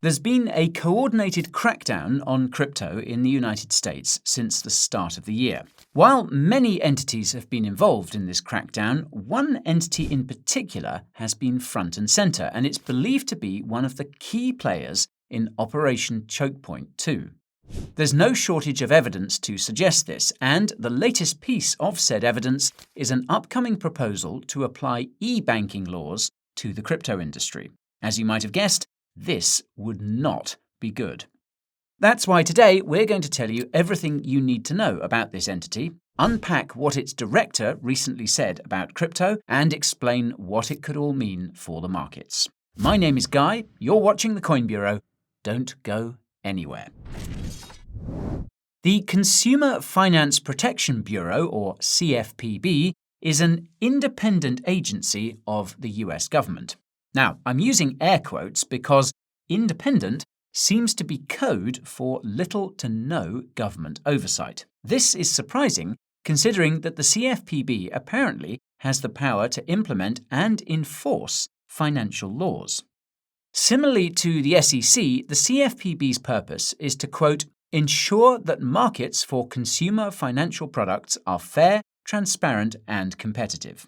There's been a coordinated crackdown on crypto in the United States since the start of the year. While many entities have been involved in this crackdown, one entity in particular has been front and center, and it's believed to be one of the key players in Operation Chokepoint 2. There's no shortage of evidence to suggest this, and the latest piece of said evidence is an upcoming proposal to apply e-banking laws to the crypto industry. As you might have guessed, this would not be good. That's why today we're going to tell you everything you need to know about this entity, unpack what its director recently said about crypto, and explain what it could all mean for the markets. My name is Guy, you're watching the Coin Bureau. Don't go anywhere. The Consumer Finance Protection Bureau, or CFPB, is an independent agency of the US government. Now, I'm using air quotes because independent seems to be code for little to no government oversight. This is surprising considering that the CFPB apparently has the power to implement and enforce financial laws. Similarly to the SEC, the CFPB's purpose is to, quote, ensure that markets for consumer financial products are fair, transparent, and competitive.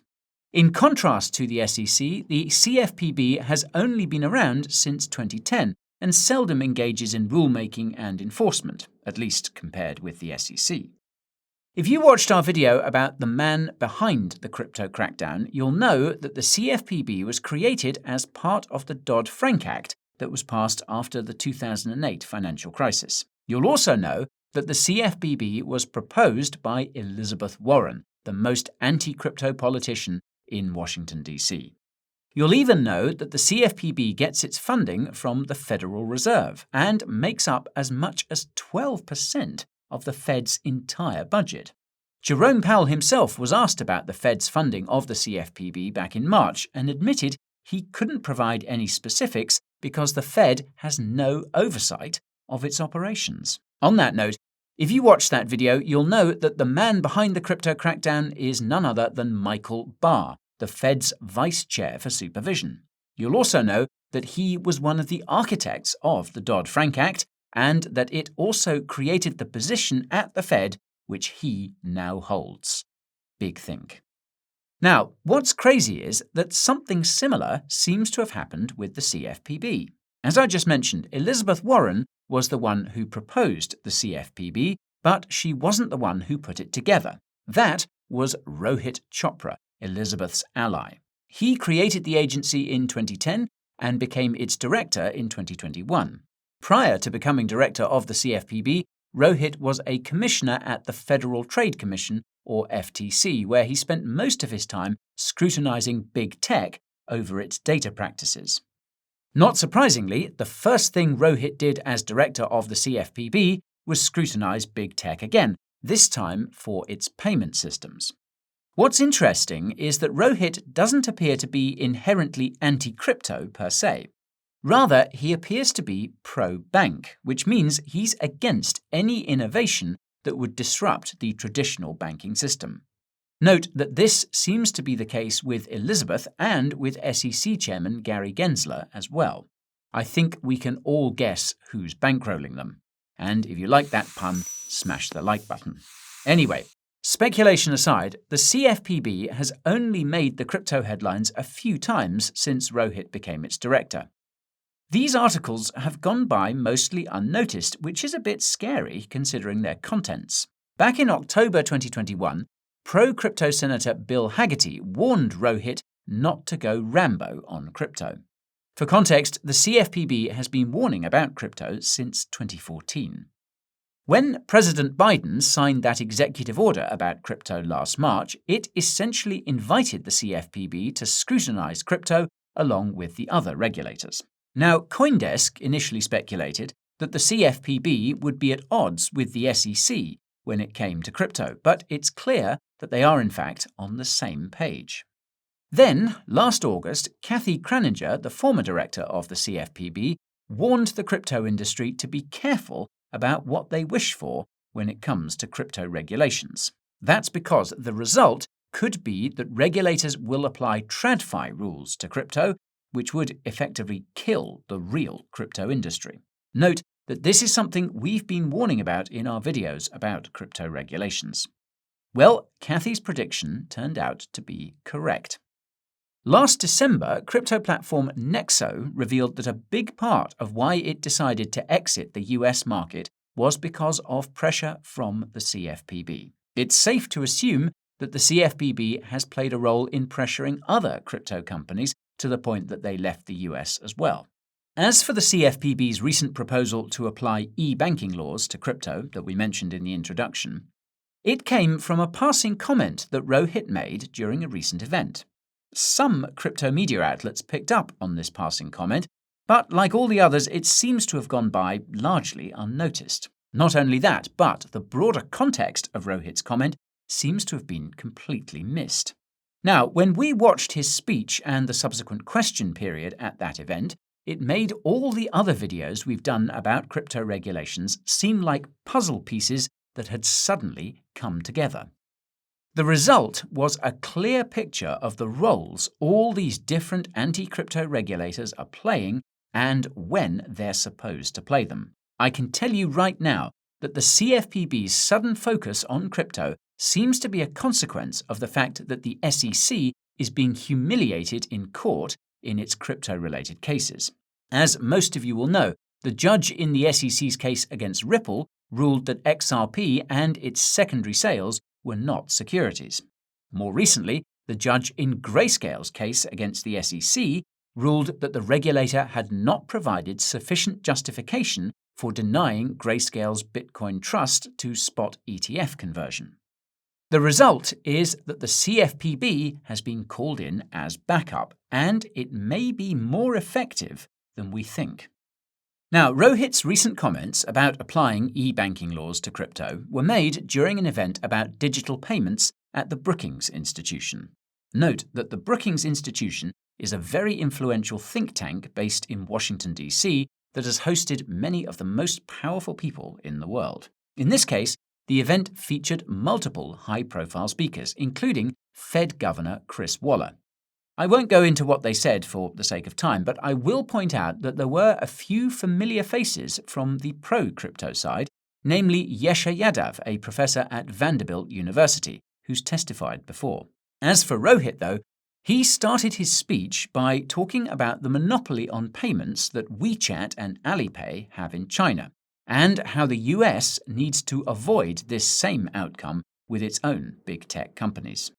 In contrast to the SEC, the CFPB has only been around since 2010 and seldom engages in rulemaking and enforcement, at least compared with the SEC. If you watched our video about the man behind the crypto crackdown, you'll know that the CFPB was created as part of the Dodd-Frank Act that was passed after the 2008 financial crisis. You'll also know that the CFPB was proposed by Elizabeth Warren, the most anti-crypto politician in Washington, D.C. You'll even know that the CFPB gets its funding from the Federal Reserve and makes up as much as 12% of the Fed's entire budget. Jerome Powell himself was asked about the Fed's funding of the CFPB back in March and admitted he couldn't provide any specifics because the Fed has no oversight of its operations. On that note, if you watched that video, you'll know that the man behind the crypto crackdown is none other than Michael Barr, the Fed's vice chair for supervision. You'll also know that he was one of the architects of the Dodd-Frank Act and that it also created the position at the Fed which he now holds. Big think. Now, what's crazy is that something similar seems to have happened with the CFPB. As I just mentioned, Elizabeth Warren was the one who proposed the CFPB, but she wasn't the one who put it together. That was Rohit Chopra, Elizabeth's ally. He created the agency in 2010 and became its director in 2021. Prior to becoming director of the CFPB, Rohit was a commissioner at the Federal Trade Commission, or FTC, where he spent most of his time scrutinizing big tech over its data practices. Not surprisingly, the first thing Rohit did as director of the CFPB was scrutinize big tech again, this time for its payment systems. What's interesting is that Rohit doesn't appear to be inherently anti-crypto per se. Rather, he appears to be pro-bank, which means he's against any innovation that would disrupt the traditional banking system. Note that this seems to be the case with Elizabeth and with SEC Chairman Gary Gensler as well. I think we can all guess who's bankrolling them. And if you like that pun, smash the like button. Anyway, speculation aside, the CFPB has only made the crypto headlines a few times since Rohit became its director. These articles have gone by mostly unnoticed, which is a bit scary considering their contents. Back in October 2021, pro-crypto Senator Bill Hagerty warned Rohit not to go Rambo on crypto. For context, the CFPB has been warning about crypto since 2014. When President Biden signed that executive order about crypto last March, it essentially invited the CFPB to scrutinize crypto along with the other regulators. Now, CoinDesk initially speculated that the CFPB would be at odds with the SEC when it came to crypto, but it's clear that they are in fact on the same page. Then, last August, Kathy Kraninger, the former director of the CFPB, warned the crypto industry to be careful about what they wish for when it comes to crypto regulations. That's because the result could be that regulators will apply TradFi rules to crypto, which would effectively kill the real crypto industry. Note that this is something we've been warning about in our videos about crypto regulations. Well, Kathy's prediction turned out to be correct. Last December, crypto platform Nexo revealed that a big part of why it decided to exit the US market was because of pressure from the CFPB. It's safe to assume that the CFPB has played a role in pressuring other crypto companies to the point that they left the US as well. As for the CFPB's recent proposal to apply e-banking laws to crypto that we mentioned in the introduction, it came from a passing comment that Rohit made during a recent event. Some crypto media outlets picked up on this passing comment, but like all the others, it seems to have gone by largely unnoticed. Not only that, but the broader context of Rohit's comment seems to have been completely missed. Now, when we watched his speech and the subsequent question period at that event, it made all the other videos we've done about crypto regulations seem like puzzle pieces that had suddenly come together. The result was a clear picture of the roles all these different anti-crypto regulators are playing and when they're supposed to play them. I can tell you right now that the CFPB's sudden focus on crypto seems to be a consequence of the fact that the SEC is being humiliated in court in its crypto-related cases. As most of you will know, the judge in the SEC's case against Ripple ruled that XRP and its secondary sales were not securities. More recently, the judge in Grayscale's case against the SEC ruled that the regulator had not provided sufficient justification for denying Grayscale's Bitcoin trust to spot ETF conversion. The result is that the CFPB has been called in as backup, and it may be more effective than we think. Now, Rohit's recent comments about applying e-banking laws to crypto were made during an event about digital payments at the Brookings Institution. Note that the Brookings Institution is a very influential think tank based in Washington, D.C. that has hosted many of the most powerful people in the world. In this case, the event featured multiple high-profile speakers, including Fed Governor Chris Waller. I won't go into what they said for the sake of time, but I will point out that there were a few familiar faces from the pro-crypto side, namely Yesha Yadav, a professor at Vanderbilt University, who's testified before. As for Rohit, though, he started his speech by talking about the monopoly on payments that WeChat and Alipay have in China, and how the US needs to avoid this same outcome with its own big tech companies.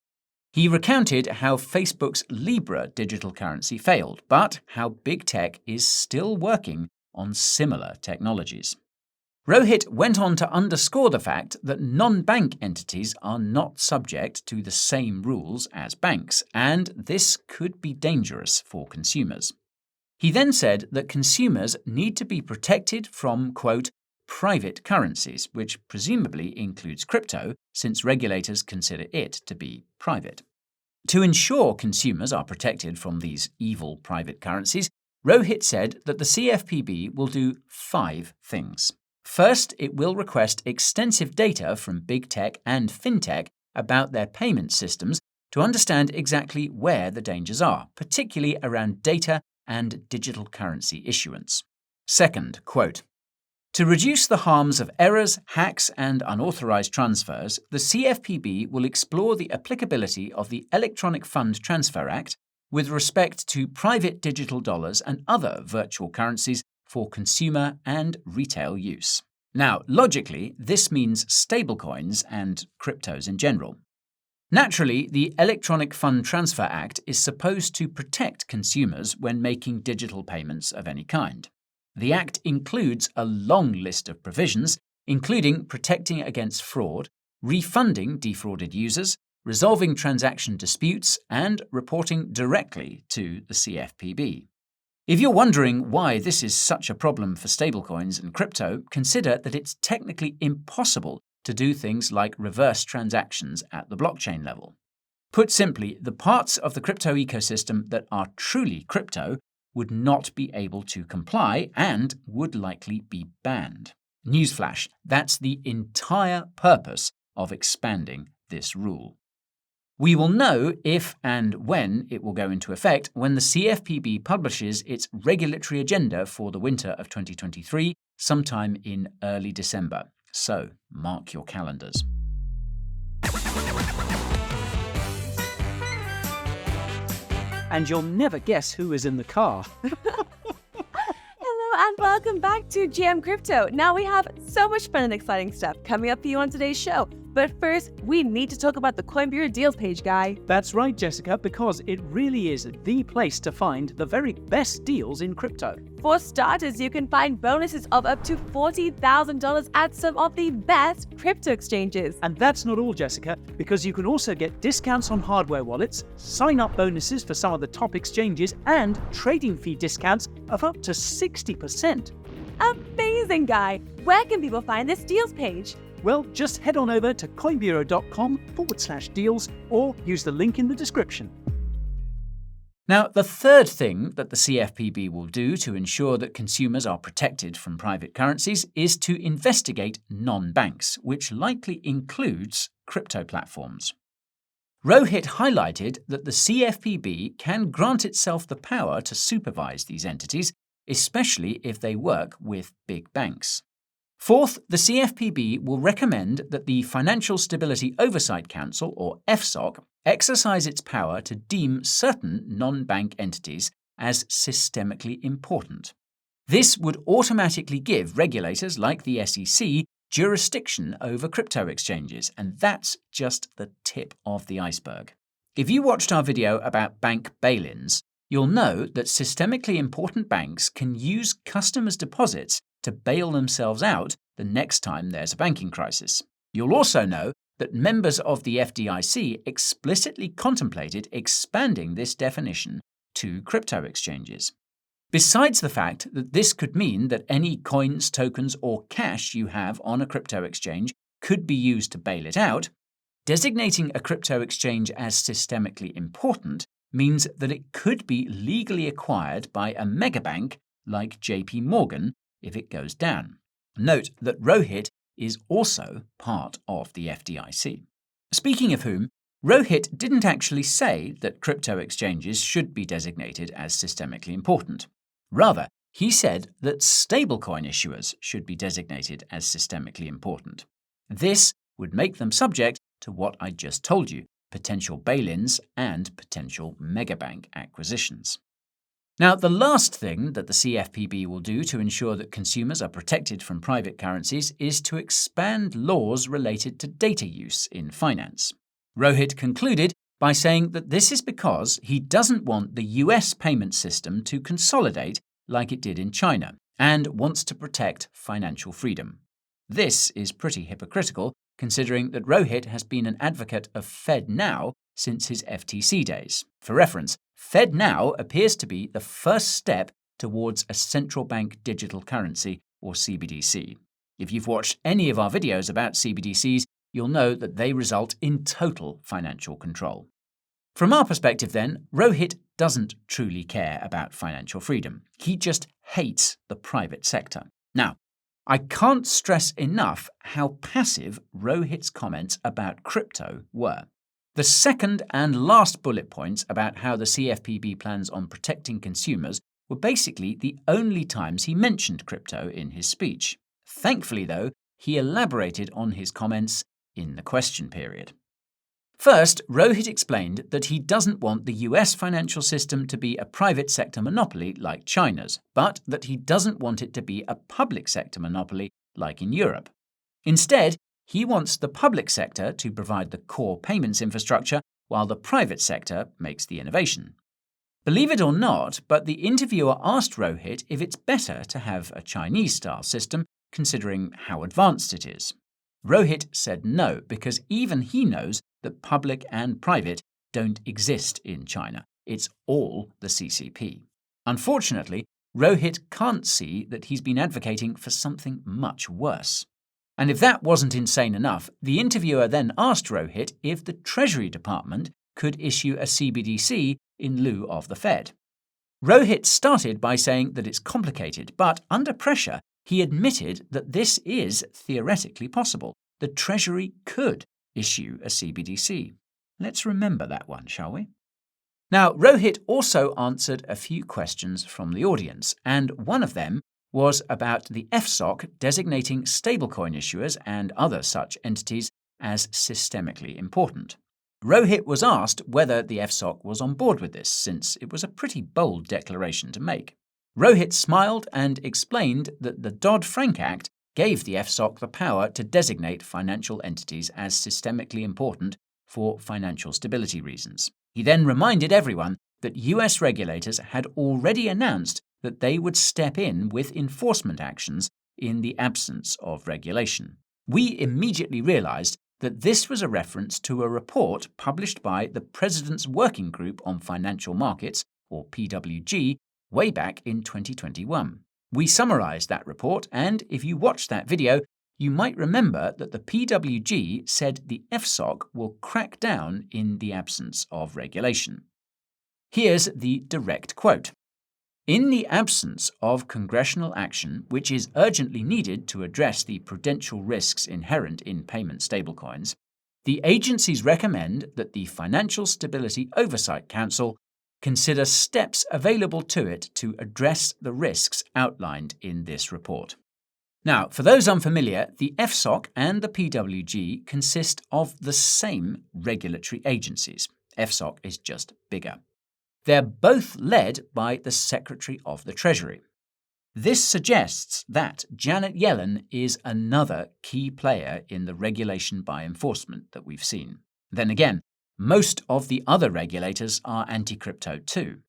He recounted how Facebook's Libra digital currency failed, but how big tech is still working on similar technologies. Rohit went on to underscore the fact that non-bank entities are not subject to the same rules as banks, and this could be dangerous for consumers. He then said that consumers need to be protected from, quote, private currencies, which presumably includes crypto, since regulators consider it to be private. To ensure consumers are protected from these evil private currencies, Rohit said that the CFPB will do 5 things. First, it will request extensive data from big tech and fintech about their payment systems to understand exactly where the dangers are, particularly around data and digital currency issuance. Second, quote, to reduce the harms of errors, hacks, and unauthorized transfers, the CFPB will explore the applicability of the Electronic Fund Transfer Act with respect to private digital dollars and other virtual currencies for consumer and retail use. Now, logically, this means stablecoins and cryptos in general. Naturally, the Electronic Fund Transfer Act is supposed to protect consumers when making digital payments of any kind. The Act includes a long list of provisions, including protecting against fraud, refunding defrauded users, resolving transaction disputes, and reporting directly to the CFPB. If you're wondering why this is such a problem for stablecoins and crypto, consider that it's technically impossible to do things like reverse transactions at the blockchain level. Put simply, the parts of the crypto ecosystem that are truly crypto would not be able to comply and would likely be banned. Newsflash, that's the entire purpose of expanding this rule. We will know if and when it will go into effect when the CFPB publishes its regulatory agenda for the winter of 2023, sometime in early December. So, mark your calendars. And you'll never guess who is in the car. Hello and welcome back to GM Crypto. Now we have so much fun and exciting stuff coming up for you on today's show. But first, we need to talk about the Coin Bureau deals page, Guy. That's right, Jessica, because it really is the place to find the very best deals in crypto. For starters, you can find bonuses of up to $40,000 at some of the best crypto exchanges. And that's not all, Jessica, because you can also get discounts on hardware wallets, sign-up bonuses for some of the top exchanges, and trading fee discounts of up to 60%. Amazing, Guy. Where can people find this deals page? Well, just head on over to coinbureau.com/deals or use the link in the description. Now, the third thing that the CFPB will do to ensure that consumers are protected from private currencies is to investigate non-banks, which likely includes crypto platforms. Rohit highlighted that the CFPB can grant itself the power to supervise these entities, especially if they work with big banks. Fourth, the CFPB will recommend that the Financial Stability Oversight Council, or FSOC, exercise its power to deem certain non-bank entities as systemically important. This would automatically give regulators like the SEC jurisdiction over crypto exchanges, and that's just the tip of the iceberg. If you watched our video about bank bail-ins, you'll know that systemically important banks can use customers' deposits to bail themselves out the next time there's a banking crisis. You'll also know that members of the FDIC explicitly contemplated expanding this definition to crypto exchanges. Besides the fact that this could mean that any coins, tokens, or cash you have on a crypto exchange could be used to bail it out, designating a crypto exchange as systemically important means that it could be legally acquired by a megabank like JP Morgan if it goes down. Note that Rohit is also part of the FDIC. Speaking of whom, Rohit didn't actually say that crypto exchanges should be designated as systemically important. Rather, he said that stablecoin issuers should be designated as systemically important. This would make them subject to what I just told you, potential bail-ins and potential megabank acquisitions. Now, the last thing that the CFPB will do to ensure that consumers are protected from private currencies is to expand laws related to data use in finance. Rohit concluded by saying that this is because he doesn't want the US payment system to consolidate like it did in China and wants to protect financial freedom. This is pretty hypocritical, considering that Rohit has been an advocate of FedNow since his FTC days. For reference, FedNow appears to be the first step towards a central bank digital currency, or CBDC. If you've watched any of our videos about CBDCs, you'll know that they result in total financial control. From our perspective then, Rohit doesn't truly care about financial freedom. He just hates the private sector. Now, I can't stress enough how passive Rohit's comments about crypto were. The second and last bullet points about how the CFPB plans on protecting consumers were basically the only times he mentioned crypto in his speech. Thankfully, though, he elaborated on his comments in the question period. First, Rohit explained that he doesn't want the US financial system to be a private sector monopoly like China's, but that he doesn't want it to be a public sector monopoly like in Europe. Instead, he wants the public sector to provide the core payments infrastructure while the private sector makes the innovation. Believe it or not, but the interviewer asked Rohit if it's better to have a Chinese-style system, considering how advanced it is. Rohit said no, because even he knows that public and private don't exist in China. It's all the CCP. Unfortunately, Rohit can't see that he's been advocating for something much worse. And if that wasn't insane enough, the interviewer then asked Rohit if the Treasury Department could issue a CBDC in lieu of the Fed. Rohit started by saying that it's complicated, but under pressure, he admitted that this is theoretically possible. The Treasury could issue a CBDC. Let's remember that one, shall we? Now, Rohit also answered a few questions from the audience, and one of them was about the FSOC designating stablecoin issuers and other such entities as systemically important. Rohit was asked whether the FSOC was on board with this, since it was a pretty bold declaration to make. Rohit smiled and explained that the Dodd-Frank Act gave the FSOC the power to designate financial entities as systemically important for financial stability reasons. He then reminded everyone that US regulators had already announced that they would step in with enforcement actions in the absence of regulation. We immediately realized that this was a reference to a report published by the President's Working Group on Financial Markets, or PWG, way back in 2021. We summarized that report, and if you watched that video, you might remember that the PWG said the FSOC will crack down in the absence of regulation. Here's the direct quote. In the absence of congressional action, which is urgently needed to address the prudential risks inherent in payment stablecoins, the agencies recommend that the Financial Stability Oversight Council consider steps available to it to address the risks outlined in this report. Now, for those unfamiliar, the FSOC and the PWG consist of the same regulatory agencies. FSOC is just bigger. They're both led by the Secretary of the Treasury. This suggests that Janet Yellen is another key player in the regulation by enforcement that we've seen. Then again, most of the other regulators are anti-crypto too.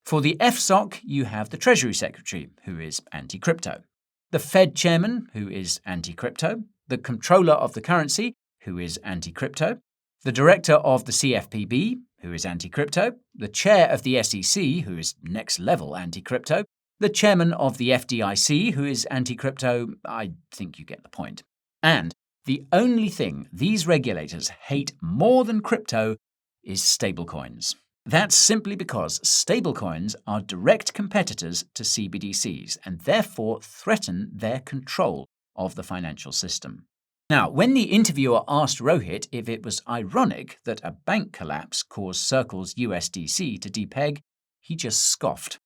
For the FSOC, you have the Treasury Secretary, who is anti-crypto, the Fed Chairman, who is anti-crypto, the Comptroller of the Currency, who is anti-crypto, the Director of the CFPB, who is anti-crypto, the Chair of the SEC, who is next-level anti-crypto, the Chairman of the FDIC, who is anti-crypto. I think you get the point. And the only thing these regulators hate more than crypto is stablecoins. That's simply because stablecoins are direct competitors to CBDCs and therefore threaten their control of the financial system. Now, when the interviewer asked Rohit if it was ironic that a bank collapse caused Circle's USDC to depeg, he just scoffed.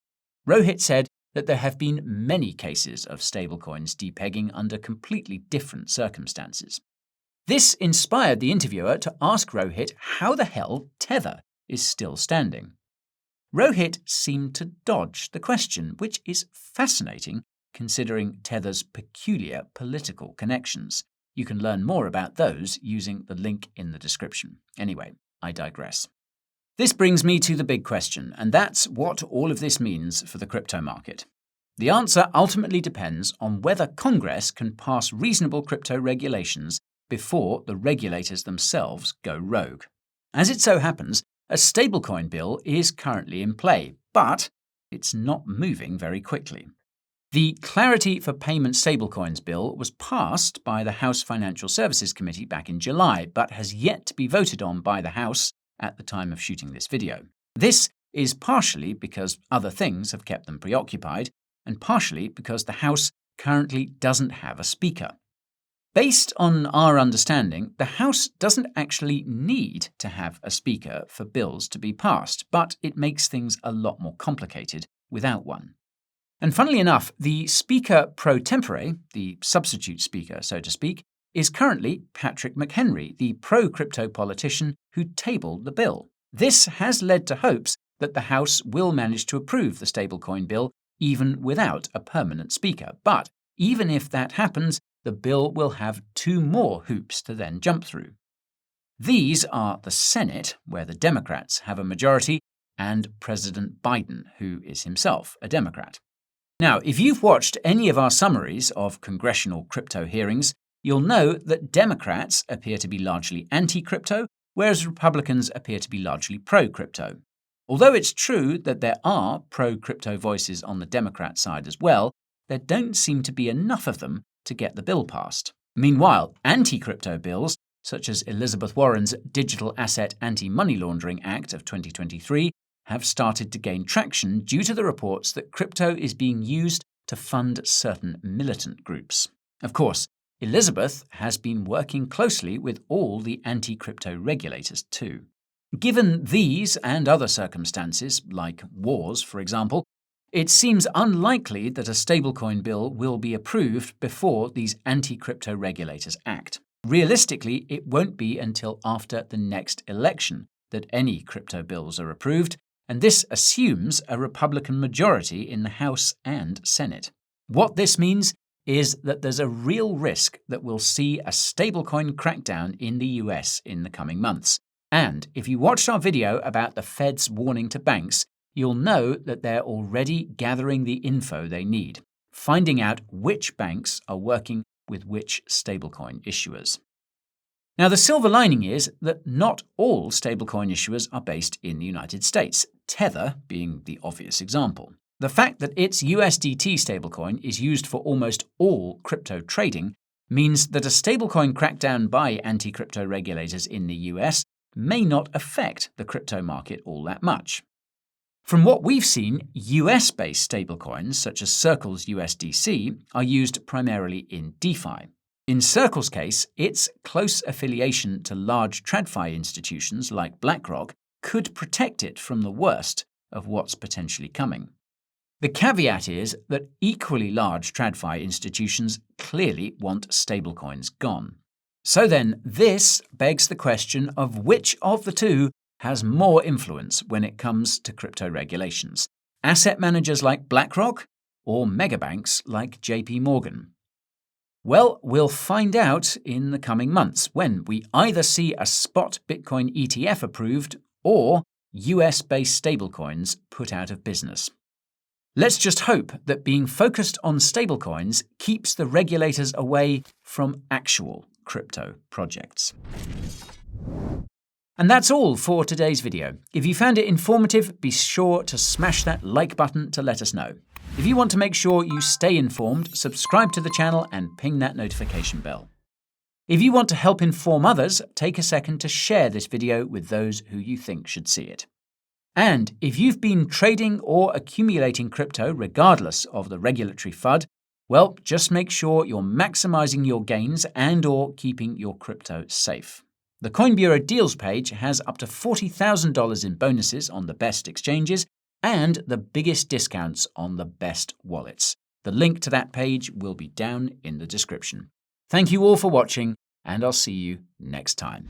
Rohit said that there have been many cases of stablecoins depegging under completely different circumstances. This inspired the interviewer to ask Rohit how the hell Tether is still standing. Rohit seemed to dodge the question, which is fascinating considering Tether's peculiar political connections. You can learn more about those using the link in the description. Anyway, I digress. This brings me to the big question, and that's what all of this means for the crypto market. The answer ultimately depends on whether Congress can pass reasonable crypto regulations before the regulators themselves go rogue. As it so happens, a stablecoin bill is currently in play, but it's not moving very quickly. The Clarity for Payment Stablecoins bill was passed by the House Financial Services Committee back in July, but has yet to be voted on by the House at the time of shooting this video. This is partially because other things have kept them preoccupied, and partially because the House currently doesn't have a speaker. Based on our understanding, the House doesn't actually need to have a speaker for bills to be passed, but it makes things a lot more complicated without one. And funnily enough, the Speaker pro tempore, the substitute speaker, so to speak, is currently Patrick McHenry, the pro-crypto politician who tabled the bill. This has led to hopes that the House will manage to approve the stablecoin bill even without a permanent speaker. But even if that happens, the bill will have two more hoops to then jump through. These are the Senate, where the Democrats have a majority, and President Biden, who is himself a Democrat. Now, if you've watched any of our summaries of congressional crypto hearings, you'll know that Democrats appear to be largely anti-crypto, whereas Republicans appear to be largely pro-crypto. Although it's true that there are pro-crypto voices on the Democrat side as well, there don't seem to be enough of them to get the bill passed. Meanwhile, anti-crypto bills, such as Elizabeth Warren's Digital Asset Anti-Money Laundering Act of 2023, have started to gain traction due to the reports that crypto is being used to fund certain militant groups. Of course, Elizabeth has been working closely with all the anti-crypto regulators too. Given these and other circumstances, like wars, for example, it seems unlikely that a stablecoin bill will be approved before these anti-crypto regulators act. Realistically, it won't be until after the next election that any crypto bills are approved, and this assumes a Republican majority in the House and Senate. What this means is that there's a real risk that we'll see a stablecoin crackdown in the US in the coming months. And if you watched our video about the Fed's warning to banks, you'll know that they're already gathering the info they need, finding out which banks are working with which stablecoin issuers. Now, the silver lining is that not all stablecoin issuers are based in the United States, Tether being the obvious example. The fact that its USDT stablecoin is used for almost all crypto trading means that a stablecoin crackdown by anti-crypto regulators in the US may not affect the crypto market all that much. From what we've seen, US-based stablecoins such as Circle's USDC are used primarily in DeFi. In Circle's case, its close affiliation to large TradFi institutions like BlackRock could protect it from the worst of what's potentially coming. The caveat is that equally large TradFi institutions clearly want stablecoins gone. So then, this begs the question of which of the two has more influence when it comes to crypto regulations: asset managers like BlackRock or megabanks like JP Morgan? Well, we'll find out in the coming months when we either see a spot Bitcoin ETF approved or US-based stablecoins put out of business. Let's just hope that being focused on stablecoins keeps the regulators away from actual crypto projects. And that's all for today's video. If you found it informative, be sure to smash that like button to let us know. If you want to make sure you stay informed, subscribe to the channel and ping that notification bell. If you want to help inform others, take a second to share this video with those who you think should see it. And if you've been trading or accumulating crypto regardless of the regulatory FUD, well, just make sure you're maximizing your gains and/or keeping your crypto safe. The Coin Bureau Deals page has up to $40,000 in bonuses on the best exchanges and the biggest discounts on the best wallets. The link to that page will be down in the description. Thank you all for watching, and I'll see you next time.